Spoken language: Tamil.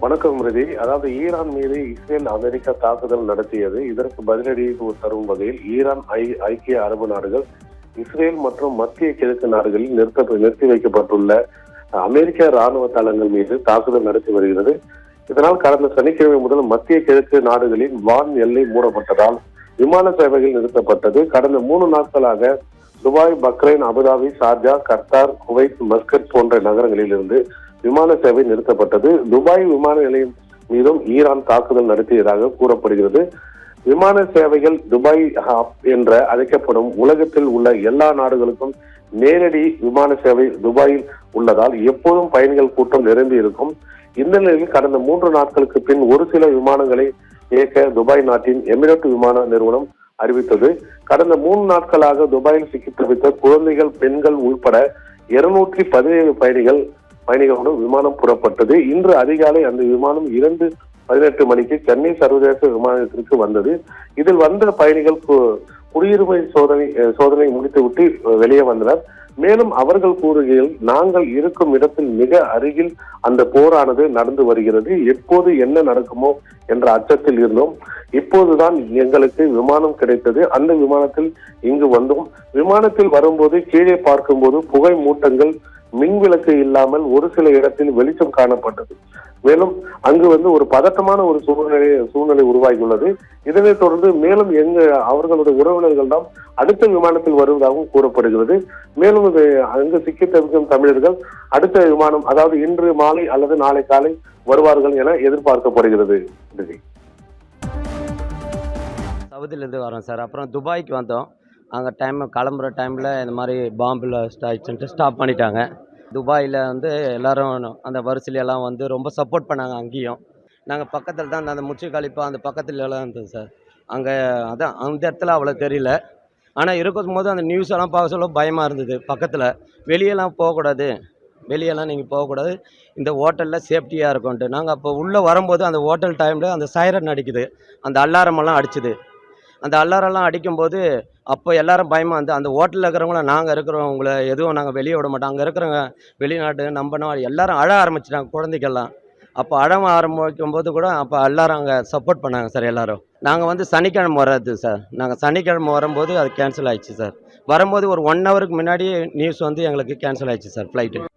வணக்கம் ரிதி. அதாவது ஈரான் மீது இஸ்ரேல் அமெரிக்கா தாக்குதல் நடத்தியது. இதற்கு பதிலடி தரும் வகையில் ஈரான், ஐக்கிய அரபு நாடுகள், இஸ்ரேல் மற்றும் மத்திய கிழக்கு நாடுகளில் நிறுத்தி வைக்கப்பட்டுள்ள அமெரிக்க ராணுவ தளங்கள் மீது தாக்குதல் நடத்தி வருகிறது. இதனால் கடந்த சனிக்கிழமை முதல் மத்திய கிழக்கு நாடுகளின் வான் எல்லை மூடப்பட்டதால் விமான சேவைகள் நிறுத்தப்பட்டது. கடந்த 3 நாட்களாக Dubai, Bahrain, Abu Dhabi, Sharjah, Qatar, Kuwait, Muscat போன்ற நகரங்களில் இருந்து விமான சேவை நிறுத்தப்பட்டது. துபாய் விமான நிலையம் மீதும் ஈரான் தாக்குதல் நடத்தியதாக கூறப்படுகிறது. விமான சேவைகள் துபாய் என்ற அழைக்கப்படும் உலகத்தில் உள்ள எல்லா நாடுகளுக்கும் நேரடி விமான சேவை துபாயில் உள்ளதால் எப்போதும் பயணிகள் கூட்டம் நிரம்பி இருக்கும். இந்த நிலையில் கடந்த 3 நாட்களுக்கு பின் ஒரு சில விமானங்களை இயக்க துபாய் நாட்டின் எமிரேட் விமான நிறுவனம் அறிவித்தது. கடந்த 3 நாட்களாக துபாயில் சிக்கி தவித்த குழந்தைகள், பெண்கள் உள்பட 217 பயணிகளுடன் விமானம் புறப்பட்டது. இன்று அதிகாலை அந்த விமானம் 2:18 மணிக்கு சென்னை சர்வதேச விமானத்திற்கு வந்தது. இதில் வந்த பயணிகள் குடியுரிமை சோதனை முடித்துவிட்டு வெளியே வந்தனர். மேலும் அவர்கள் கூறுகையில், நாங்கள் இருக்கும் இடத்தில் மிக அருகில் அந்த போரானது நடந்து வருகிறது. எப்போது என்ன நடக்குமோ என்ற அச்சத்தில் இருந்தோம். இப்போதுதான் எங்களுக்கு விமானம் கிடைத்தது. அந்த விமானத்தில் இங்கு வந்தோம். விமானத்தில் வரும்போது கீழே பார்க்கும்போது புகை மூட்டங்கள், மின்விளக்கு இல்லாமல் ஒரு சில இடத்தில் வெளிச்சம் காணப்பட்டது. மேலும் அங்கு ஒரு பதட்டமான ஒரு சூழ்நிலை உருவாகியுள்ளது. இதனைத் தொடர்ந்து மேலும் அவர்களுடைய உறவினர்கள் தான் அடுத்த விமானத்தில் வருவதாகவும் கூறப்படுகிறது. மேலும் அங்கு சிக்கி தவிக்கும் தமிழர்கள் அடுத்த விமானம், அதாவது இன்று மாலை அல்லது நாளை காலை வருவார்கள் என எதிர்பார்க்கப்படுகிறது. சவுதியிலேருந்து வரோம் சார். அப்புறம் துபாய்க்கு வந்தோம். அங்கே கிளம்புற டைமில் இந்த மாதிரி பாம்பில் ஆயிடுச்சுன்ட்டு ஸ்டாப் பண்ணிட்டாங்க. துபாயில் எல்லோரும் அந்த வரிசையிலெல்லாம் ரொம்ப சப்போர்ட் பண்ணாங்க. அங்கேயும் நாங்கள் பக்கத்தில் தான் அந்த முச்சி கலிப்பா அந்த பக்கத்துல எல்லாம் இருந்தது சார். அங்கே அதான் அந்த இடத்துல அவ்வளோ தெரியல. ஆனால் இருக்கும் போது அந்த நியூஸ் எல்லாம் பார்க்க சொல்ல பயமாக இருந்தது. பக்கத்தில் வெளியெல்லாம் போகக்கூடாது, வெளியெல்லாம் நீங்கள் போகக்கூடாது, இந்த ஹோட்டலில் சேஃப்டியாக இருக்கும்ன்ட்டு. நாங்கள் அப்போ உள்ளே வரும்போது அந்த ஹோட்டல் டைமில் அந்த சைரன் அடிக்குது, அந்த அலாரமெல்லாம் அடிச்சுது. அந்த அலாரெல்லாம் அடிக்கும்போது அப்போ எல்லாரும் பயமாக அந்த ஹோட்டலில் இருக்கிறவங்கள, நாங்கள் இருக்கிறவங்கள எதுவும் நாங்கள் வெளியே விட மாட்டோம். அங்கே இருக்கிறவங்க வெளிநாட்டு நம்பணும் எல்லாரும் அழ ஆரம்பிச்சிட்டாங்க, குழந்தைக்கெல்லாம். அப்போ அழ ஆரம்பிக்கும் போது கூட அப்போ எல்லாரும் அங்கே சப்போர்ட் பண்ணாங்க சார். எல்லோரும் நாங்கள் சனிக்கிழமை வர்றது சார். நாங்கள் சனிக்கிழமை வரும்போது அது கேன்சல் ஆயிடுச்சு சார். வரும்போது ஒரு 1 ஹவருக்கு முன்னாடி நியூஸ் எங்களுக்கு கேன்சல் ஆயிடுச்சு சார் ஃப்ளைட்டு.